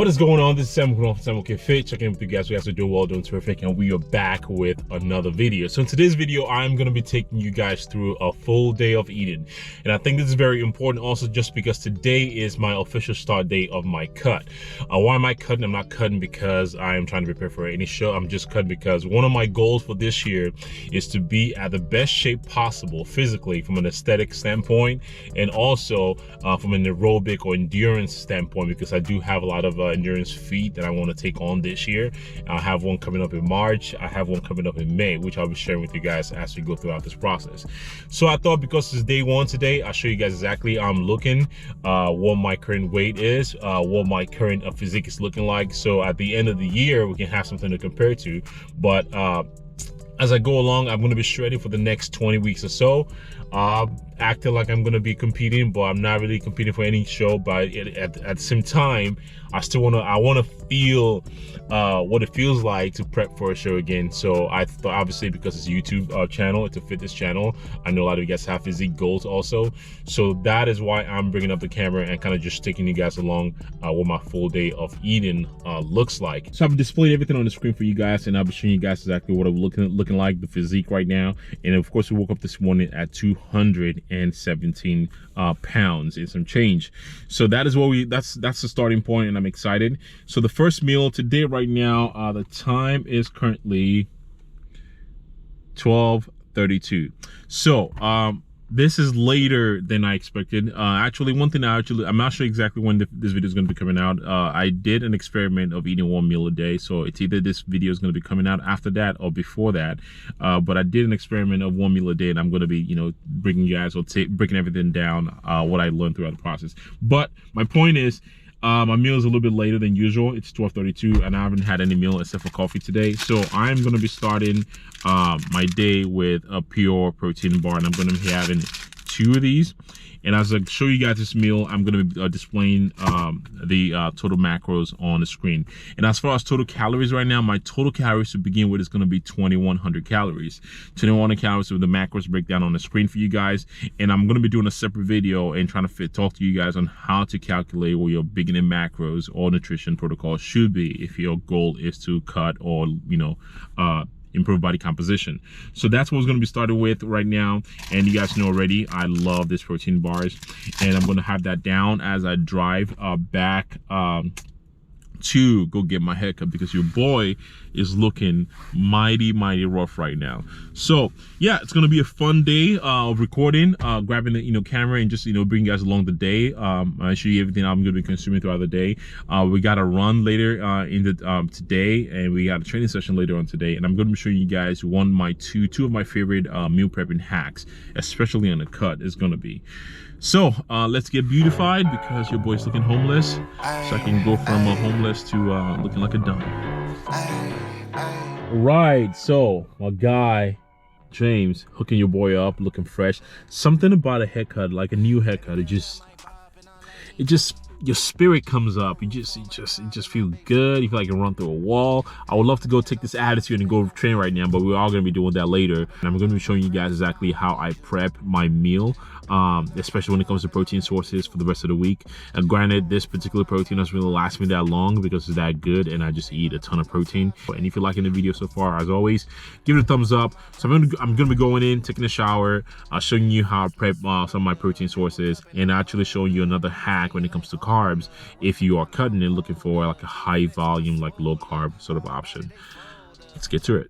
What is going on? This is SAMOKFIT. Checking in with you guys. You guys are doing well, doing terrific, and we are back with another video. So in today's video, I'm going to be taking you guys through a full day of eating, and I think this is very important also just because today is my official start date of my cut. Why am I cutting? I'm not cutting because I am trying to prepare for any show. I'm just cutting because one of my goals for this year is to be at the best shape possible physically from an aesthetic standpoint, and also from an aerobic or endurance standpoint, because I do have a lot of endurance feat that I want to take on this year. I have one coming up in March. I have one coming up in May, which I'll be sharing with you guys as we go throughout this process. So I thought because it's day one today, I'll show you guys exactly how I'm looking, what my current weight is, what my current physique is looking like. So at the end of the year, we can have something to compare to. But as I go along, I'm going to be shredding for the next 20 weeks or so, acting like I'm going to be competing, but I'm not really competing for any show. But at the same time, I want to feel what it feels like to prep for a show again. So I thought, obviously, because it's a YouTube channel, it's a fitness channel, I know a lot of you guys have physique goals also. So that is why I'm bringing up the camera and kind of just taking you guys along what my full day of eating looks like. So I've displayed everything on the screen for you guys, and I'll be showing you guys exactly what I'm looking like, the physique right now. And of course, we woke up this morning at 217 pounds and some change. So that is what that's the starting point, and I'm excited. So the first meal today right now, the time is currently 12:32. So this is later than I expected. Actually, one thing I'm not sure exactly when this video is going to be coming out. I did an experiment of eating one meal a day, so it's either this video is going to be coming out after that or before that. But I did an experiment of one meal a day, and I'm going to be, bringing you guys or breaking everything down, what I learned throughout the process. But my point is, my meal is a little bit later than usual. It's 12:32, and I haven't had any meal except for coffee today. So I'm going to be starting my day with a pure protein bar, and I'm going to be having 2 of these. And as I show you guys this meal, I'm going to be displaying the total macros on the screen. And as far as total calories right now, my total calories to begin with is going to be 2,100 calories. 2,100 calories with the macros breakdown on the screen for you guys. And I'm going to be doing a separate video and trying to talk to you guys on how to calculate what your beginning macros or nutrition protocol should be if your goal is to cut or, improve body composition. So that's what we're going to be starting with right now. And you guys know already, I love this protein bars, and I'm going to have that down as I drive back to go get my haircut, because your boy is looking mighty rough right now. So yeah, it's gonna be a fun day of recording, grabbing the camera and just bring you guys along the day. I show you everything I'm gonna be consuming throughout the day. We got a run later in the today, and we got a training session later on today, and I'm gonna be showing you guys two of my favorite meal prepping hacks, especially on the cut, is gonna be. So let's get beautified, because your boy's looking homeless, so I can go from homeless to looking like a dumb. Right, so my guy James hooking your boy up, looking fresh. Something about a haircut, like a new haircut, it just your spirit comes up. You just feel good. You feel like you run through a wall. I would love to go take this attitude and go train right now, but we're all gonna be doing that later. And I'm gonna be showing you guys exactly how I prep my meal, especially when it comes to protein sources for the rest of the week. And granted, this particular protein doesn't really last me that long because it's that good, and I just eat a ton of protein. And if you're liking the video so far, as always, give it a thumbs up. So I'm gonna be going in, taking a shower, showing you how I prep some of my protein sources, and actually showing you another hack when it comes to carbs if you are cutting and looking for like a high volume, like low carb sort of option. Let's get to it.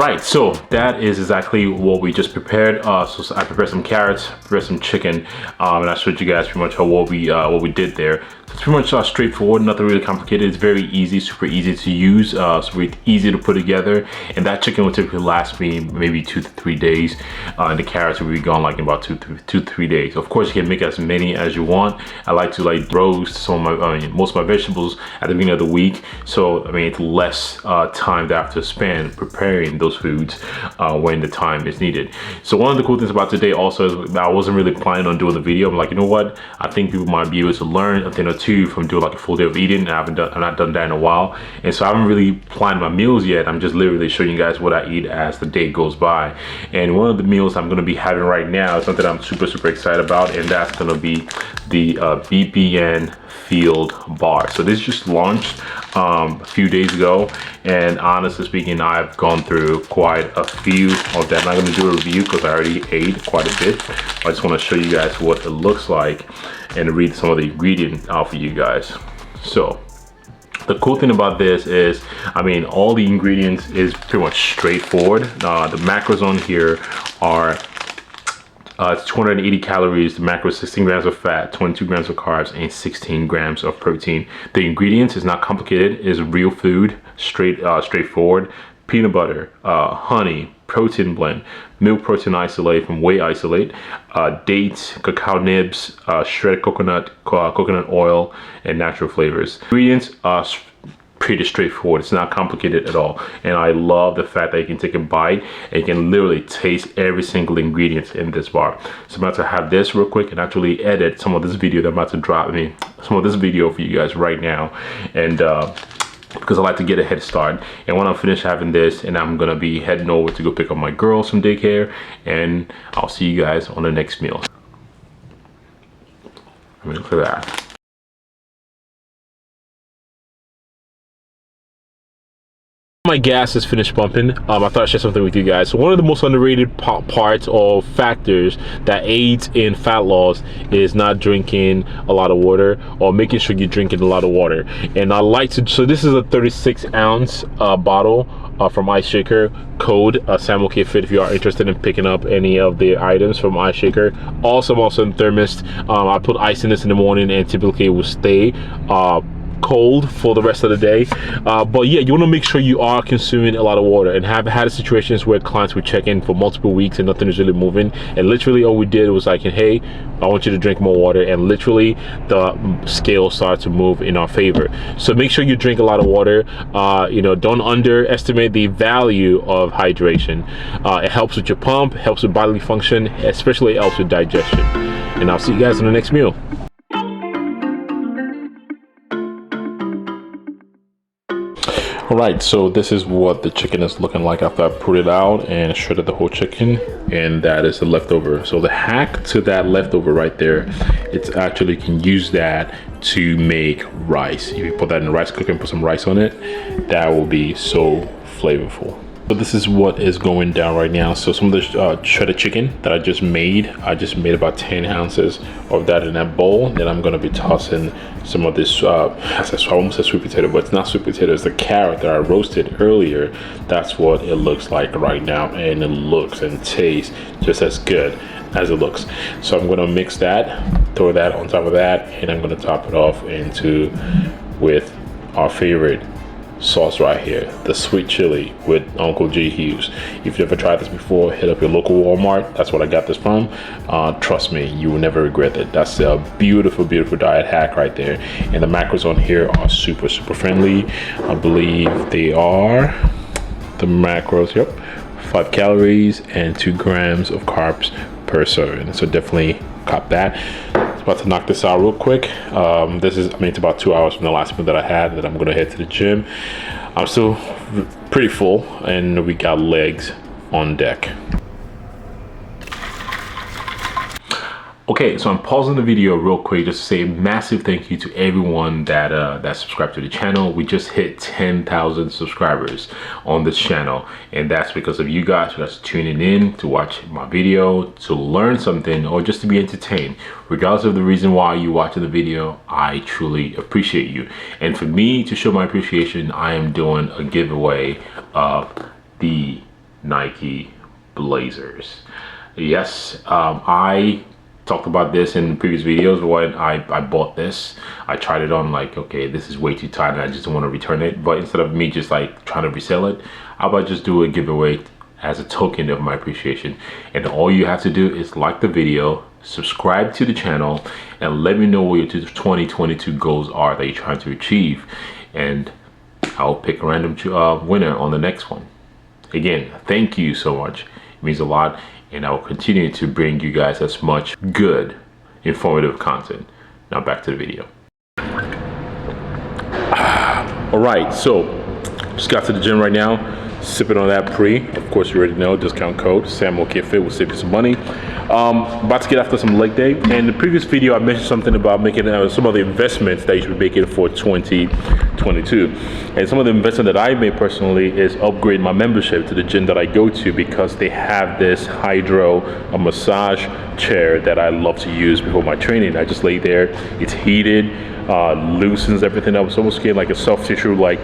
right, so that is exactly what we just prepared. So I prepared some carrots, prepared some chicken, and I showed you guys pretty much what we did there. So it's pretty much straightforward, nothing really complicated. It's very easy, super easy to use, so very easy to put together. And that chicken will typically last me maybe 2 to 3 days, and the carrots will be gone like in about 2 to 3 days. Of course, you can make as many as you want. I like to like roast some of my most of my vegetables at the beginning of the week, so I mean it's less time that I have to spend preparing those foods when the time is needed. So one of the cool things about today also is I wasn't really planning on doing the video. I'm like, you know what, I think people might be able to learn a thing or two from doing like a full day of eating. I've not done that in a while, and so I haven't really planned my meals yet. I'm just literally showing you guys what I eat as the day goes by. And one of the meals I'm going to be having right now is something I'm super excited about, and that's going to be the BPN Field Bar. So this just launched a few days ago, and honestly speaking, I've gone through quite a few of them. I'm not going to do a review because I already ate quite a bit. I just want to show you guys what it looks like and read some of the ingredients out for you guys. So the cool thing about this is, I mean, all the ingredients is pretty much straightforward. The macros on here are it's 280 calories, the macro is 16 grams of fat, 22 grams of carbs, and 16 grams of protein. The ingredients is not complicated, it is real food, straightforward. Peanut butter, honey, protein blend, milk protein isolate from whey isolate, dates, cacao nibs, shredded coconut, coconut oil, and natural flavors. Ingredients are pretty straightforward. It's not complicated at all, and I love the fact that you can take a bite and you can literally taste every single ingredient in this bar. So I'm about to have this real quick and actually edit some of this video that I'm about to drop. Some of this video for you guys right now, and because I like to get a head start. And when I'm finished having this, and I'm gonna be heading over to go pick up my girls from daycare, and I'll see you guys on the next meal. I mean, look at that. My gas is finished pumping. I thought I'd share something with you guys. So one of the most underrated parts or factors that aids in fat loss is not drinking a lot of water, or making sure you're drinking a lot of water. And I like to, so this is a 36-ounce bottle from Ice Shaker. Code SAMOKFIT if you are interested in picking up any of the items from Ice Shaker. Also in thermos. I put ice in this in the morning, and typically it will stay cold for the rest of the day. But yeah, you want to make sure you are consuming a lot of water, and have had situations where clients would check in for multiple weeks and nothing is really moving, and literally all we did was like, hey, I want you to drink more water, and literally the scale started to move in our favor. So make sure you drink a lot of water. You know, don't underestimate the value of hydration. It helps with your pump, helps with bodily function, especially it helps with digestion. And I'll see you guys in the next meal. All right, so this is what the chicken is looking like after I put it out and shredded the whole chicken, and that is the leftover. So the hack to that leftover right there, it's actually, you can use that to make rice. If you put that in the rice cooker and put some rice on it, that will be so flavorful. So this is what is going down right now. So some of the shredded chicken that I just made about 10 ounces of that in that bowl. Then I'm gonna be tossing some of this, I almost said sweet potato, but it's not sweet potato, it's the carrot that I roasted earlier. That's what it looks like right now, and it looks and tastes just as good as it looks. So I'm gonna mix that, throw that on top of that, and I'm gonna top it off with our favorite sauce right here, the sweet chili with Uncle G Hughes. If you've never tried this before, hit up your local Walmart. That's what I got this from. Trust me, you will never regret it. That's a beautiful diet hack right there. And the macros on here are super friendly. I believe they are, the macros, yep, 5 calories and 2 grams of carbs per serving. So definitely cop that. About to knock this out real quick. It's about 2 hours from the last meal that I had, that I'm gonna head to the gym. I'm still pretty full, and we got legs on deck. Okay, so I'm pausing the video real quick just to say a massive thank you to everyone that subscribed to the channel. We just hit 10,000 subscribers on this channel, and that's because of you guys that's tuning in to watch my video, to learn something, or just to be entertained. Regardless of the reason why you watching the video, I truly appreciate you. And for me to show my appreciation, I am doing a giveaway of the Nike blazers. Yes, I talked about this in previous videos. When I bought this, I tried it on, like, okay, this is way too tight and I just don't want to return it. But instead of me just like trying to resell it, how about just do a giveaway as a token of my appreciation? And all you have to do is like the video, subscribe to the channel, and let me know what your 2022 goals are that you're trying to achieve, and I'll pick a random winner on the next one. Again, thank you so much. It means a lot, and I will continue to bring you guys as much good, informative content. Now back to the video. All right, so just got to the gym right now, sipping on that pre. Of course, you already know, discount code SAMOKFIT will save you some money. About to get after some leg day. And in the previous video, I mentioned something about making some of the investments that you should be making for 2022. And some of the investment that I made personally is upgrade my membership to the gym that I go to, because they have this hydro massage chair that I love to use before my training. I just lay there, it's heated, loosens everything up. It's almost getting like a soft tissue, like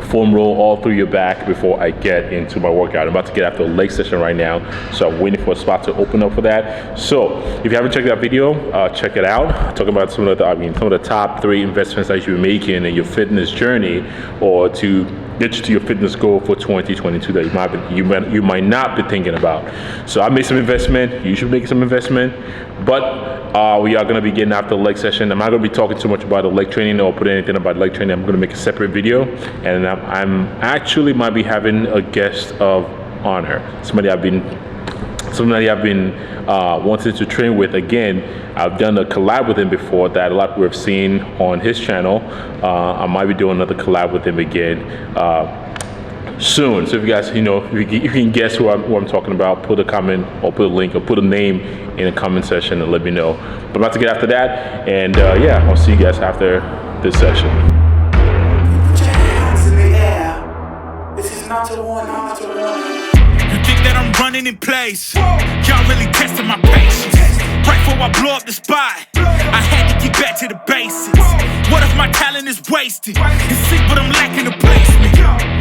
foam roll all through your back before I get into my workout. I'm about to get after a leg session right now, so I'm waiting for a spot to open up for that. So if you haven't checked that video, check it out. Talking about some of the top 3 investments that you should be making in your fitness journey, or to get you to your fitness goal for 2022 that you might not be thinking about. So I made some investment. You should make some investment, but we are going to be getting after the leg session. I'm not going to be talking too much about the leg training or put anything about leg training. I'm going to make a separate video, and I'm actually might be having a guest of honor. Somebody I've been wanting to train with. Again, I've done a collab with him before that a lot of people have seen on his channel. I might be doing another collab with him again soon. So if you guys, if you can guess who I'm talking about, put a comment or put a link or put a name in the comment section and let me know. But I'm about to get after that, and yeah, I'll see you guys after this session. Put your hands in the air. This is not a one, not a one. You think that I'm running in place? Y'all really testing my patience. Right before I blow up the spot, I had to get back to the basics. What if my talent is wasted? You see, but I'm lacking the placement.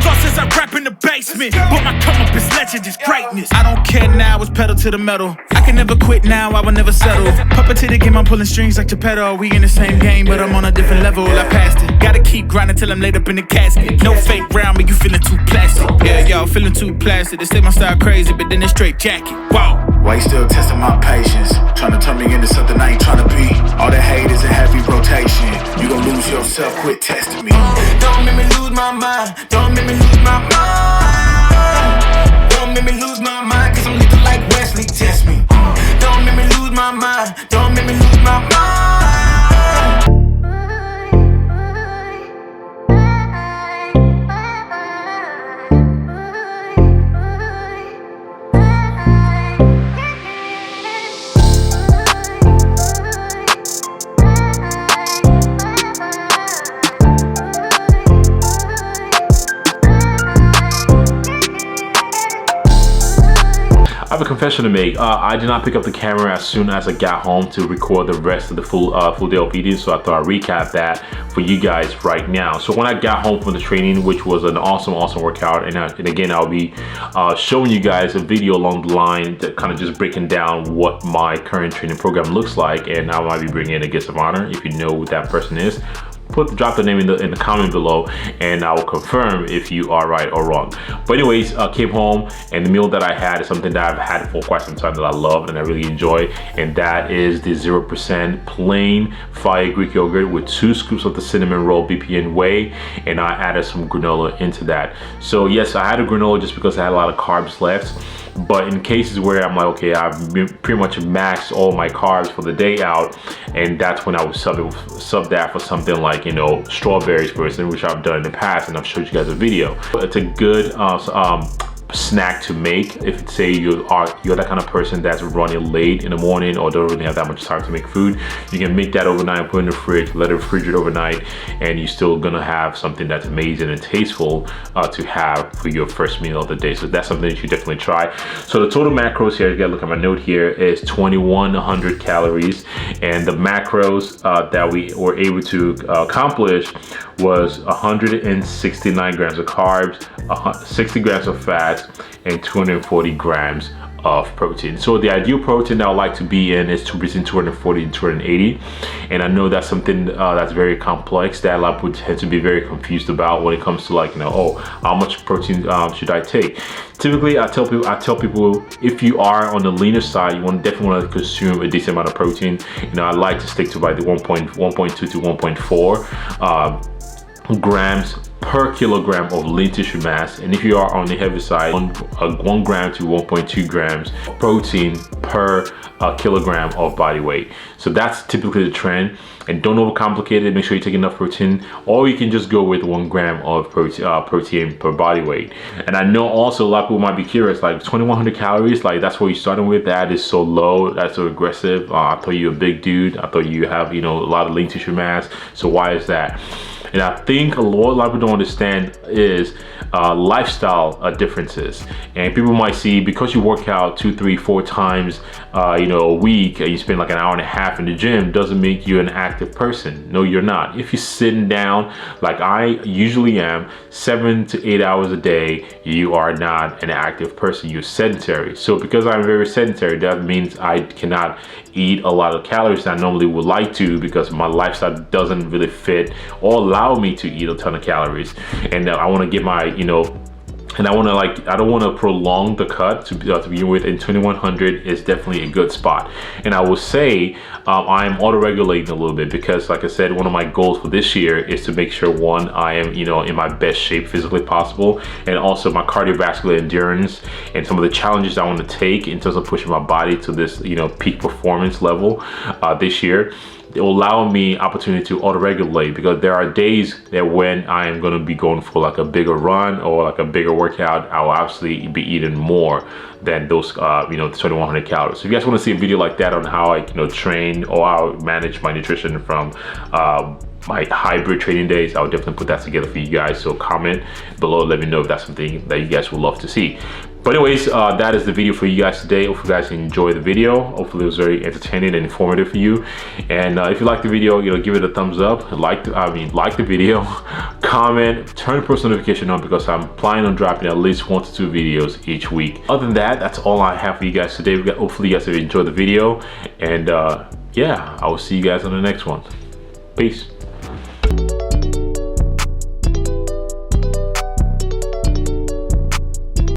Thoughts as I rap in the basement, but my come up is legend, is greatness. I don't care now, it's pedal to the metal. I can never quit now, I will never settle. Puppet to the game, I'm pulling strings like Geppetto. We in the same game, but I'm on a different level. I passed it. Gotta keep grinding till I'm laid up in the casket. No fake round me, you feeling too plastic. Yeah, y'all feeling too plastic. They say my style crazy, but then it's straight jacket. Wow. Why you still testing my patience? Trying to turn me into something I ain't trying to be. All the hate is a heavy rotation. You gon' lose yourself, quit testing me. Don't make me lose my mind. Don't make me lose my mind. Don't make me lose my mind, cause I'm looking like Wesley, test me. Don't make me lose my mind. Don't make me lose my mind. I have a confession to make. I did not pick up the camera as soon as I got home to record the rest of the full day of video, so I thought I'd recap that for you guys right now. So when I got home from the training, which was an awesome workout, and again, I'll be showing you guys a video along the line that kind of just breaking down what my current training program looks like, and I might be bringing in a guest of honor. If you know who that person is, drop the name in the comment below, and I will confirm if you are right or wrong. But anyways, came home, and the meal that I had is something that I've had for quite some time that I love and I really enjoy, and that is the 0% plain fire Greek yogurt with 2 scoops of the cinnamon roll BPN whey, and I added some granola into that. So yes, I had a granola just because I had a lot of carbs left. But in cases where I'm like, okay, I've pretty much maxed all my carbs for the day out, and that's when I would sub that for something like, strawberries, for instance, which I've done in the past, and I've showed you guys a video. It's a good snack to make if, say, you're that kind of person that's running late in the morning or don't really have that much time to make food. You can make that overnight, put it in the fridge, let it refrigerate overnight, and you're still gonna have something that's amazing and tasteful to have for your first meal of the day. So that's something you should definitely try. So the total macros here, you gotta look at my note here, is 2100 calories, and the macros that we were able to accomplish was 169 grams of carbs, 60 grams of fat, mass and 240 grams of protein. So the ideal protein that I like to be in is between 240 and 280, and I know that's something that's very complex that a lot of people tend to be very confused about when it comes to, like, you know, oh, how much protein should I take? Typically, I tell people if you are on the leaner side, you definitely want to consume a decent amount of protein. You know, I like to stick to by the 1.2 to 1.4 grams per kilogram of lean tissue mass, and if you are on the heavy side, 1 gram to 1.2 grams of protein per kilogram of body weight. So that's typically the trend, and don't overcomplicate it. Make sure you take enough protein, or you can just go with 1 gram of protein per body weight. And I know also a lot of people might be curious, like 2100 calories, like that's what you're starting with? That is so low, that's so aggressive. I thought you were a big dude, I thought you have, you know, a lot of lean tissue mass, so why is that? And I think a lot of people don't understand is lifestyle differences. And people might see, because you work out 2, 3, 4 times you know, a week, and you spend like an hour and a half in the gym, doesn't make you an active person. No, you're not. If you're sitting down like I usually am 7 to 8 hours a day, you are not an active person. You're sedentary. So because I'm very sedentary, that means I cannot eat a lot of calories that I normally would like to, because my lifestyle doesn't really fit or allow me to eat a ton of calories. And I want to get my, you know, and I want to, like, I don't want to prolong the cut to begin with, and 2100 is definitely a good spot. And I will say I'm auto-regulating a little bit, because like I said, one of my goals for this year is to make sure, one, I am, you know, in my best shape physically possible, and also my cardiovascular endurance and some of the challenges I want to take in terms of pushing my body to this, you know, peak performance level this year. It will allow me opportunity to auto-regulate, because there are days that when I am going to be going for like a bigger run or like a bigger workout, I will absolutely be eating more than those you know, 2100 calories. So if you guys want to see a video like that on how I, you know, train or how I manage my nutrition from my hybrid training days, I'll definitely put that together for you guys. So comment below, let me know if that's something that you guys would love to see. But anyways, that is the video for you guys today. Hopefully you guys enjoyed the video. Hopefully it was very entertaining and informative for you. And if you like the video, you know, give it a thumbs up. Like the video, comment, turn post notification on, because I'm planning on dropping at least 1 to 2 videos each week. Other than that, that's all I have for you guys today. Hopefully you guys have enjoyed the video. And yeah, I will see you guys on the next one. Peace.